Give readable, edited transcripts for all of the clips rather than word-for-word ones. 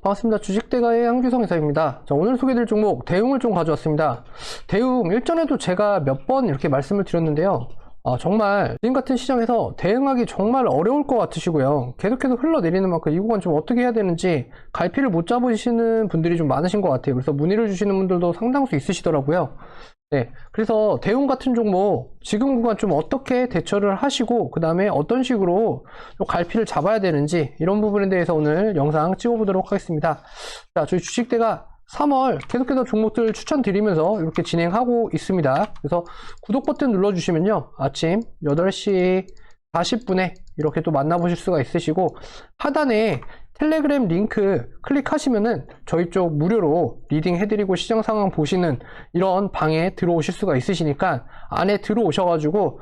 반갑습니다. 주식대가의 황규성 이사입니다. 자, 오늘 소개해드릴 종목 대웅을 좀 가져왔습니다. 대웅 일전에도 제가 몇 번 이렇게 말씀을 드렸는데요. 정말 지금 같은 시장에서 대응하기 정말 어려울 것 같으시고요. 계속해서 흘러내리는 만큼 이 구간 좀 어떻게 해야 되는지 갈피를 못 잡으시는 분들이 좀 많으신 것 같아요. 그래서 문의를 주시는 분들도 상당수 있으시더라고요. 네, 그래서 대웅 같은 종목 지금 구간 좀 어떻게 대처를 하시고 그 다음에 어떤 식으로 좀 갈피를 잡아야 되는지 이런 부분에 대해서 오늘 영상 찍어보도록 하겠습니다. 자, 저희 주식대가 3월 계속해서 종목들 추천드리면서 이렇게 진행하고 있습니다. 그래서 구독 버튼 눌러주시면요, 아침 8시 40분에 이렇게 또 만나보실 수가 있으시고, 하단에 텔레그램 링크 클릭하시면은 저희 쪽 무료로 리딩 해드리고 시장 상황 보시는 이런 방에 들어오실 수가 있으시니까 안에 들어오셔가지고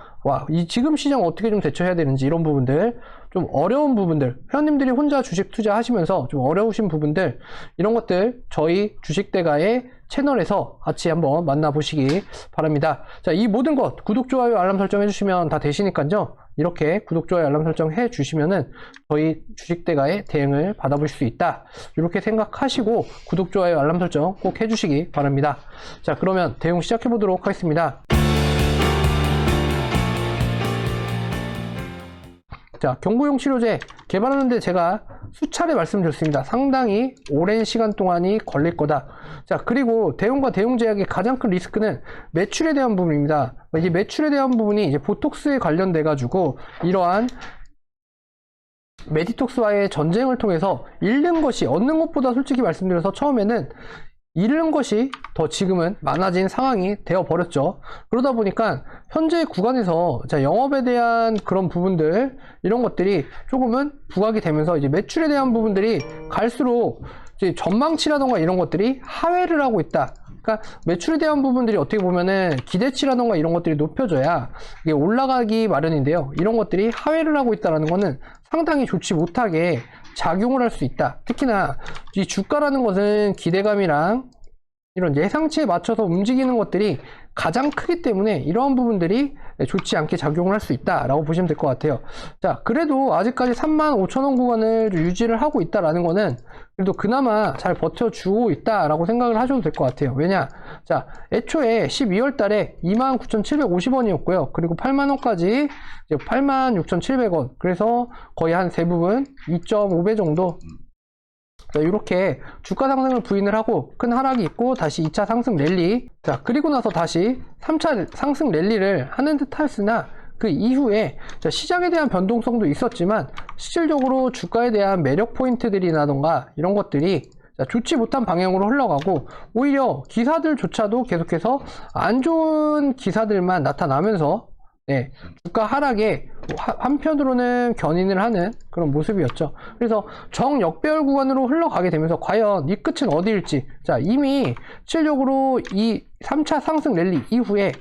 이 지금 시장 어떻게 좀 대처해야 되는지 이런 부분들, 좀 어려운 부분들, 회원님들이 혼자 주식 투자하시면서 좀 어려우신 부분들, 이런 것들 저희 주식대가의 채널에서 같이 한번 만나보시기 바랍니다. 자, 이 모든 것 구독, 좋아요, 알람 설정 해주시면 다 되시니까요. 이렇게 구독, 좋아요, 알람 설정 해 주시면은 저희 주식대가의 대응을 받아볼 수 있다, 이렇게 생각하시고 구독, 좋아요, 알람 설정 꼭 해주시기 바랍니다. 자, 그러면 대응 시작해 보도록 하겠습니다. 자, 경구용 치료제 개발하는데 제가 수차례 말씀드렸습니다. 상당히 오랜 시간 동안이 걸릴 거다. 자, 그리고 대웅과 대웅제약의 가장 큰 리스크는 매출에 대한 부분입니다. 이 매출에 대한 부분이 이제 보톡스에 관련돼 가지고 이러한 메디톡스와의 전쟁을 통해서 잃는 것이 얻는 것보다, 솔직히 말씀드려서 처음에는 잃는 것이 더 지금은 많아진 상황이 되어 버렸죠. 그러다 보니까 현재 구간에서 영업에 대한 그런 부분들, 이런 것들이 조금은 부각이 되면서 이제 매출에 대한 부분들이 갈수록 이제 전망치라던가 이런 것들이 하회를 하고 있다. 그러니까 매출에 대한 부분들이 어떻게 보면은 기대치라던가 이런 것들이 높여져야 이게 올라가기 마련인데요. 이런 것들이 하회를 하고 있다는 거는 상당히 좋지 못하게 작용을 할 수 있다. 특히나 이 주가라는 것은 기대감이랑 이런 예상치에 맞춰서 움직이는 것들이 가장 크기 때문에 이러한 부분들이 좋지 않게 작용을 할 수 있다라고 보시면 될 것 같아요. 자, 그래도 아직까지 35,000원 구간을 유지를 하고 있다라는 거는 그래도 그나마 잘 버텨주고 있다라고 생각을 하셔도 될 것 같아요. 왜냐? 자, 애초에 12월 달에 29,750원이었고요. 그리고 8만원까지 86,700원. 그래서 거의 한 대부분 2.5배 정도. 자, 이렇게 주가 상승을 부인을 하고 큰 하락이 있고 다시 2차 상승 랠리, 자, 그리고 나서 다시 3차 상승 랠리를 하는 듯 했으나 그 이후에 시장에 대한 변동성도 있었지만 실질적으로 주가에 대한 매력 포인트들이라던가 이런 것들이 좋지 못한 방향으로 흘러가고, 오히려 기사들조차도 계속해서 안 좋은 기사들만 나타나면서 주가 하락에 한편으로는 견인을 하는 그런 모습이었죠. 그래서 정역배열 구간으로 흘러가게 되면서 과연 이 끝은 어디일지, 자, 이미 실질적으로 이 3차 상승 랠리 이후에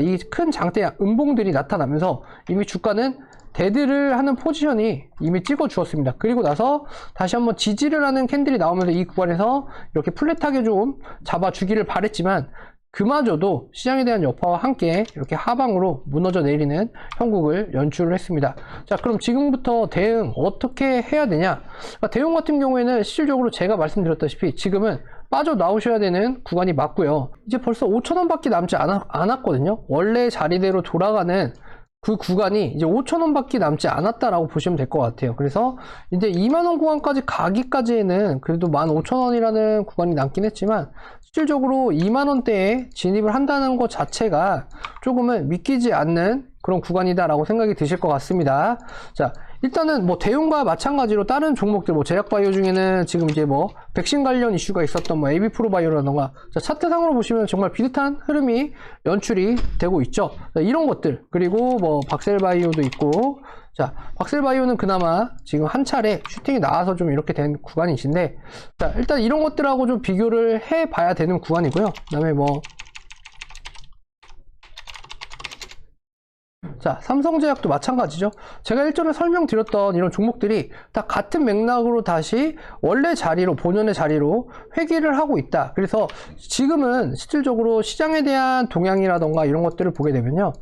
이 큰 장대 음봉들이 나타나면서 이미 주가는 데드를 하는 포지션이 이미 찍어 주었습니다. 그리고 나서 다시 한번 지지를 하는 캔들이 나오면서 이 구간에서 이렇게 플랫하게 좀 잡아주기를 바랬지만, 그마저도 시장에 대한 여파와 함께 이렇게 하방으로 무너져 내리는 형국을 연출을 했습니다. 자, 그럼 지금부터 대응 어떻게 해야 되냐? 대응 같은 경우에는 실질적으로 제가 말씀드렸다시피 지금은 빠져나오셔야 되는 구간이 맞고요. 이제 벌써 5,000원 밖에 남지 않았거든요. 원래 자리대로 돌아가는 그 구간이 이제 5,000원 밖에 남지 않았다라고 보시면 될 것 같아요. 그래서 이제 2만원 구간까지 가기까지에는 그래도 15,000원이라는 구간이 남긴 했지만, 실질적으로 2만원대에 진입을 한다는 것 자체가 조금은 믿기지 않는 그런 구간이다라고 생각이 드실 것 같습니다. 자, 일단은 대웅과 마찬가지로 다른 종목들, 제약바이오 중에는 지금 이제 백신 관련 이슈가 있었던 에비프로바이오라던가, 차트상으로 보시면 정말 비슷한 흐름이 연출이 되고 있죠. 자, 이런 것들, 그리고 박셀바이오도 있고, 자, 박셀바이오는 그나마 지금 한 차례 슈팅이 나와서 좀 이렇게 된 구간이신데, 자, 일단 이런 것들하고 좀 비교를 해 봐야 되는 구간이고요. 그 다음에 자, 삼성제약도 마찬가지죠. 제가 일전에 설명드렸던 이런 종목들이 다 같은 맥락으로 다시 원래 자리로, 본연의 자리로 회귀를 하고 있다. 그래서 지금은 실질적으로 시장에 대한 동향이라던가 이런 것들을 보게 되면요,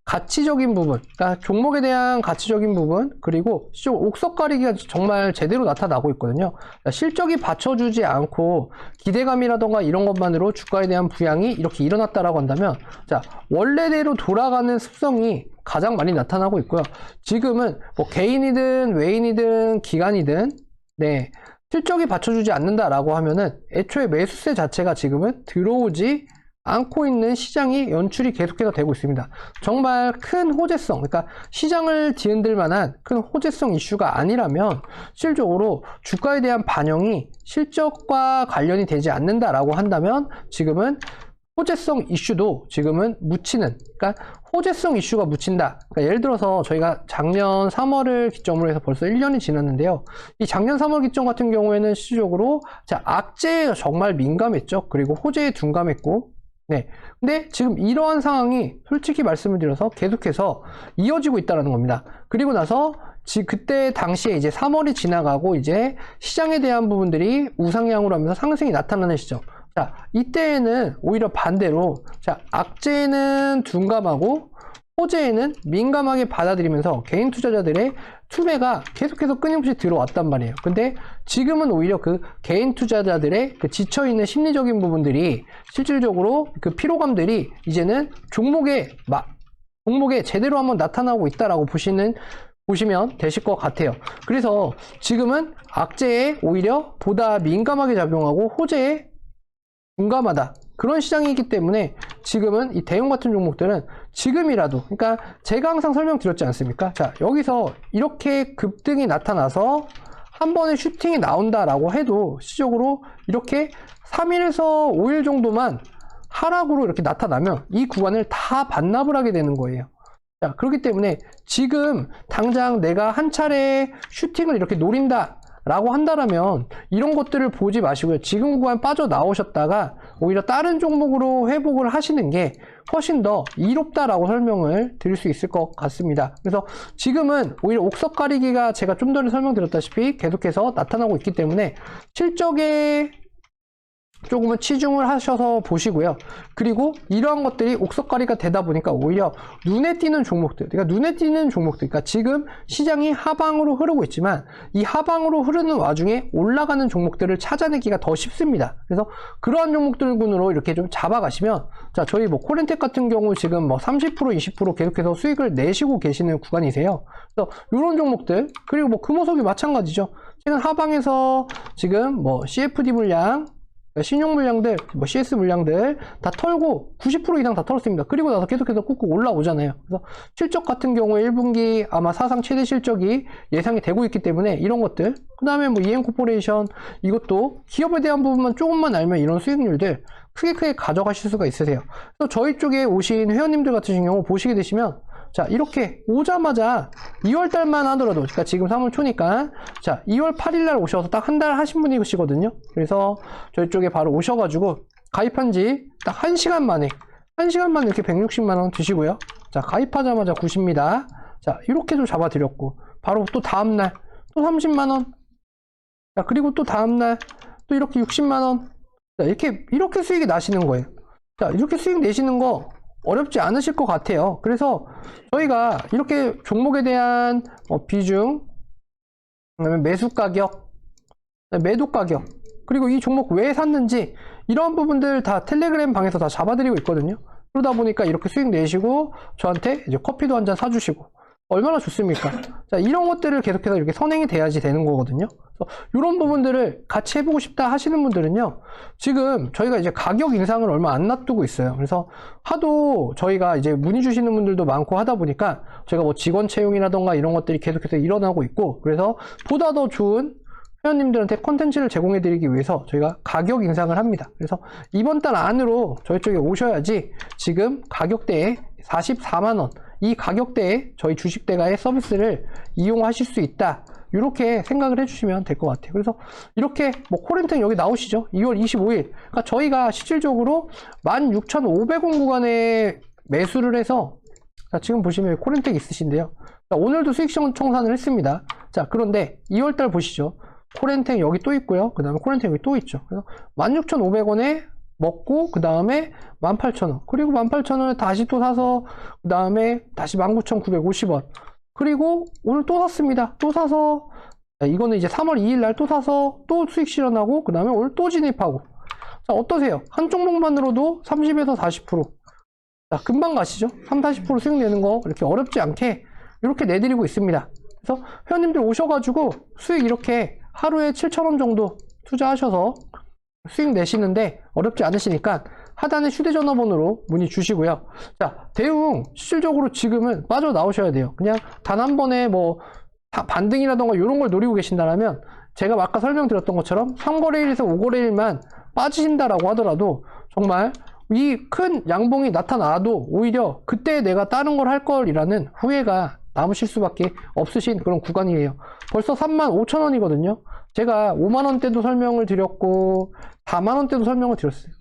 가치적인 부분, 그러니까 종목에 대한 가치적인 부분, 그리고 옥석 가리기가 정말 제대로 나타나고 있거든요. 그러니까 실적이 받쳐주지 않고 기대감이라던가 이런 것만으로 주가에 대한 부양이 이렇게 일어났다라고 한다면, 자, 원래대로 돌아가는 습성이 가장 많이 나타나고 있고요. 지금은 뭐 개인이든 외인이든 기관이든, 네, 실적이 받쳐주지 않는다라고 하면은 애초에 매수세 자체가 지금은 들어오지 않고 있는 시장이 연출이 계속해서 되고 있습니다. 정말 큰 호재성, 그러니까 시장을 뒤흔들 만한 큰 호재성 이슈가 아니라면 실질적으로 주가에 대한 반영이 실적과 관련이 되지 않는다라고 한다면 지금은 호재성 이슈도 지금은 묻히는, 그러니까 호재성 이슈가 묻힌다. 그러니까 예를 들어서 저희가 작년 3월을 기점으로 해서 벌써 1년이 지났는데요. 이 작년 3월 기점 같은 경우에는 실질적으로 자, 악재에 정말 민감했죠. 그리고 호재에 둔감했고, 네. 근데 지금 이러한 상황이 솔직히 말씀을 드려서 계속해서 이어지고 있다는 겁니다. 그리고 나서 그때 당시에 이제 3월이 지나가고 이제 시장에 대한 부분들이 우상향으로 하면서 상승이 나타나는 시점. 자, 이때에는 오히려 반대로, 자, 악재에는 둔감하고 호재에는 민감하게 받아들이면서 개인 투자자들의 투매가 계속해서 끊임없이 들어왔단 말이에요. 근데 지금은 오히려 그 개인 투자자들의 그 지쳐있는 심리적인 부분들이 실질적으로 그 피로감들이 이제는 종목에 제대로 한번 나타나고 있다라고 보시면 되실 것 같아요. 그래서 지금은 악재에 오히려 보다 민감하게 작용하고 호재에 둔감하다. 그런 시장이기 때문에 지금은 이 대형 같은 종목들은 지금이라도, 그러니까 제가 항상 설명드렸지 않습니까? 자, 여기서 이렇게 급등이 나타나서 한 번에 슈팅이 나온다라고 해도 실질적으로 이렇게 3일에서 5일 정도만 하락으로 이렇게 나타나면 이 구간을 다 반납을 하게 되는 거예요. 자, 그렇기 때문에 지금 당장 내가 한 차례 슈팅을 이렇게 노린다 라고 한다라면 이런 것들을 보지 마시고요. 지금 구간 빠져나오셨다가 오히려 다른 종목으로 회복을 하시는 게 훨씬 더 이롭다라고 설명을 드릴 수 있을 것 같습니다. 그래서 지금은 오히려 옥석 가리기가 제가 좀 전에 설명드렸다시피 계속해서 나타나고 있기 때문에 실적에 조금은 치중을 하셔서 보시고요. 그리고 이러한 것들이 옥석가리가 되다 보니까 오히려 눈에 띄는 종목들, 그러니까 눈에 띄는 종목들, 그러니까 지금 시장이 하방으로 흐르고 있지만 이 하방으로 흐르는 와중에 올라가는 종목들을 찾아내기가 더 쉽습니다. 그래서 그러한 종목들군으로 이렇게 좀 잡아가시면, 자, 저희 뭐 코렌텍 같은 경우 지금 뭐 30%, 20% 계속해서 수익을 내시고 계시는 구간이세요. 그래서 이런 종목들, 그리고 뭐 금호석이 마찬가지죠. 최근 하방에서 지금 뭐 CFD 물량, 신용 물량들, 뭐 CS 물량들 다 털고 90% 이상 다 털었습니다. 그리고 나서 계속해서 꾹꾹 올라오잖아요. 그래서 실적 같은 경우에 1분기 아마 사상 최대 실적이 예상이 되고 있기 때문에 이런 것들, 그 다음에 뭐 EM코퍼레이션, 이것도 기업에 대한 부분만 조금만 알면 이런 수익률들 크게 가져가실 수가 있으세요. 그래서 저희 쪽에 오신 회원님들 같은 경우 보시게 되시면, 자, 이렇게 오자마자 2월달만 하더라도, 그러니까 지금 3월 초니까, 자, 2월 8일날 오셔서 딱 한 달 하신 분이시거든요. 그래서 저희 쪽에 바로 오셔가지고 가입한 지 딱 1시간 만에 이렇게 160만원 드시고요. 자, 가입하자마자 90입니다. 자, 이렇게도 잡아드렸고, 바로 또 다음날 또 30만원. 자, 그리고 또 다음날 또 이렇게 60만원. 자, 이렇게 수익이 나시는 거예요. 자, 이렇게 수익 내시는 거 어렵지 않으실 것 같아요. 그래서 저희가 이렇게 종목에 대한 비중, 그다음에 매수 가격, 매도 가격, 그리고 이 종목 왜 샀는지 이런 부분들 다 텔레그램 방에서 다 잡아드리고 있거든요. 그러다 보니까 이렇게 수익 내시고 저한테 이제 커피도 한 잔 사주시고 얼마나 좋습니까? 자, 이런 것들을 계속해서 이렇게 선행이 돼야지 되는 거거든요. 그래서 이런 부분들을 같이 해보고 싶다 하시는 분들은요, 지금 저희가 이제 가격 인상을 얼마 안 놔두고 있어요. 그래서 하도 저희가 이제 문의 주시는 분들도 많고 하다 보니까 저희가 뭐 직원 채용이라던가 이런 것들이 계속해서 일어나고 있고, 그래서 보다 더 좋은 회원님들한테 콘텐츠를 제공해 드리기 위해서 저희가 가격 인상을 합니다. 그래서 이번 달 안으로 저희 쪽에 오셔야지 지금 가격대에 44만원, 이 가격대에 저희 주식대가의 서비스를 이용하실 수 있다, 이렇게 생각을 해주시면 될 것 같아요. 그래서 이렇게 뭐 코렌텍 여기 나오시죠. 2월 25일. 그러니까 저희가 실질적으로 16,500원 구간에 매수를 해서, 자, 지금 보시면 코렌텍 있으신데요. 자, 오늘도 수익 청산을 했습니다. 자, 그런데 2월달 보시죠. 코렌텍 여기 또 있고요. 그 다음에 코렌텍 여기 또 있죠. 그래서 16,500원에 먹고 그 다음에 18,000원, 그리고 18,000원을 다시 또 사서 그 다음에 다시 19,950원, 그리고 오늘 또 샀습니다. 또 사서 이거는 이제 3월 2일 날 또 사서 또 수익 실현하고 그 다음에 오늘 또 진입하고. 자, 어떠세요? 한 종목만으로도 30에서 40%. 자, 금방 가시죠? 30-40% 수익 내는 거 이렇게 어렵지 않게 이렇게 내드리고 있습니다. 그래서 회원님들 오셔가지고 수익 이렇게 하루에 7,000원 정도 투자하셔서 수익 내시는데 어렵지 않으시니까 하단에 휴대전화번호로 문의 주시고요. 자, 대웅 실질적으로 지금은 빠져나오셔야 돼요. 그냥 단 한 번에 뭐 반등이라던가 이런 걸 노리고 계신다면 제가 아까 설명드렸던 것처럼 3거래일에서 5거래일만 빠지신다라고 하더라도 정말 이 큰 양봉이 나타나도 오히려 그때 내가 다른 걸 할 걸이라는 후회가 남으실 수밖에 없으신 그런 구간이에요. 벌써 35,000원이거든요. 제가 5만원 때도 설명을 드렸고 4만원 때도 설명을 드렸어요.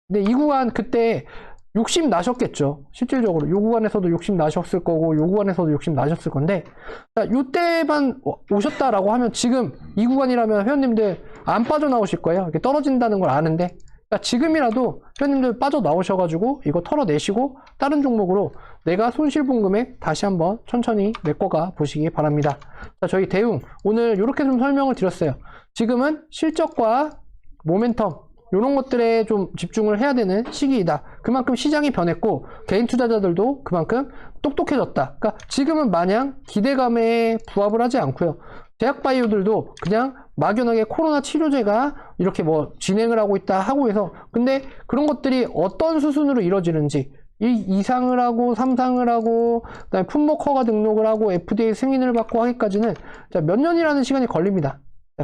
근데 이 구간 그때 욕심 나셨겠죠. 실질적으로 요 구간에서도 욕심 나셨을 거고 요 구간에서도 욕심 나셨을 건데, 자, 요때만 오셨다라고 하면 지금 이 구간이라면 회원님들 안 빠져나오실 거예요. 이렇게 떨어진다는 걸 아는데, 그러니까 지금이라도 회원님들 빠져나오셔가지고 이거 털어내시고 다른 종목으로 내가 손실 본 금액 다시 한번 천천히 메꿔가 보시기 바랍니다. 자, 저희 대웅 오늘 이렇게 좀 설명을 드렸어요. 지금은 실적과 모멘텀 이런 것들에 좀 집중을 해야 되는 시기이다. 그만큼 시장이 변했고 개인 투자자들도 그만큼 똑똑해졌다. 그러니까 지금은 마냥 기대감에 부합을 하지 않고요. 제약바이오들도 그냥 막연하게 코로나 치료제가 이렇게 뭐 진행을 하고 있다 하고 해서, 근데 그런 것들이 어떤 수순으로 이루어지는지, 이 2상을 하고 3상을 하고 그다음에 품목 허가 등록을 하고 FDA 승인을 받고 하기까지는 몇 년이라는 시간이 걸립니다.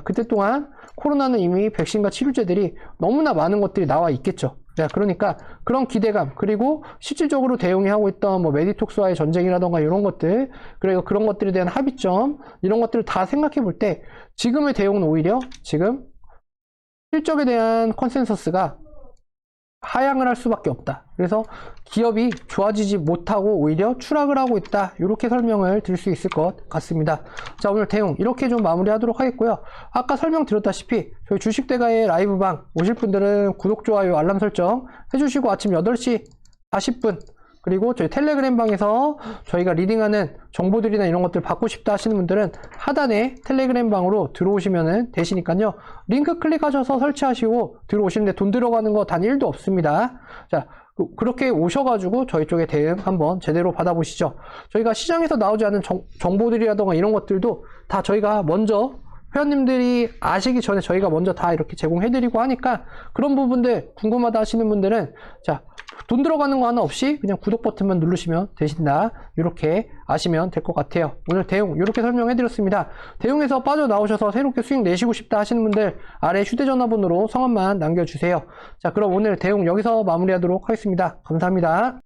그때 동안 코로나는 이미 백신과 치료제들이 너무나 많은 것들이 나와 있겠죠. 그러니까 그런 기대감, 그리고 실질적으로 대응이 하고 있던 뭐 메디톡스와의 전쟁이라던가 이런 것들, 그리고 그런 것들에 대한 합의점, 이런 것들을 다 생각해 볼 때 지금의 대응은 오히려 지금 실적에 대한 컨센서스가 하향을 할 수밖에 없다. 그래서 기업이 좋아지지 못하고 오히려 추락을 하고 있다. 이렇게 설명을 드릴 수 있을 것 같습니다. 자, 오늘 대응 이렇게 좀 마무리하도록 하겠고요. 아까 설명드렸다시피 저희 주식대가의 라이브방 오실 분들은 구독, 좋아요, 알람 설정 해주시고 아침 8시 40분 그리고 저희 텔레그램 방에서 저희가 리딩하는 정보들이나 이런 것들 받고 싶다 하시는 분들은 하단에 텔레그램 방으로 들어오시면 되시니까요. 링크 클릭하셔서 설치하시고 들어오시는데 돈 들어가는 거 단 1도 없습니다. 자, 그렇게 오셔가지고 저희 쪽에 대응 한번 제대로 받아보시죠. 저희가 시장에서 나오지 않은 정보들이라던가 이런 것들도 다 저희가 먼저 회원님들이 아시기 전에 저희가 먼저 다 이렇게 제공해드리고 하니까 그런 부분들 궁금하다 하시는 분들은 자, 돈 들어가는 거 하나 없이 그냥 구독 버튼만 누르시면 되신다. 이렇게 아시면 될 것 같아요. 오늘 대응 이렇게 설명해드렸습니다. 대응에서 빠져나오셔서 새롭게 수익 내시고 싶다 하시는 분들 아래 휴대전화번호로 성함만 남겨주세요. 자, 그럼 오늘 대응 여기서 마무리하도록 하겠습니다. 감사합니다.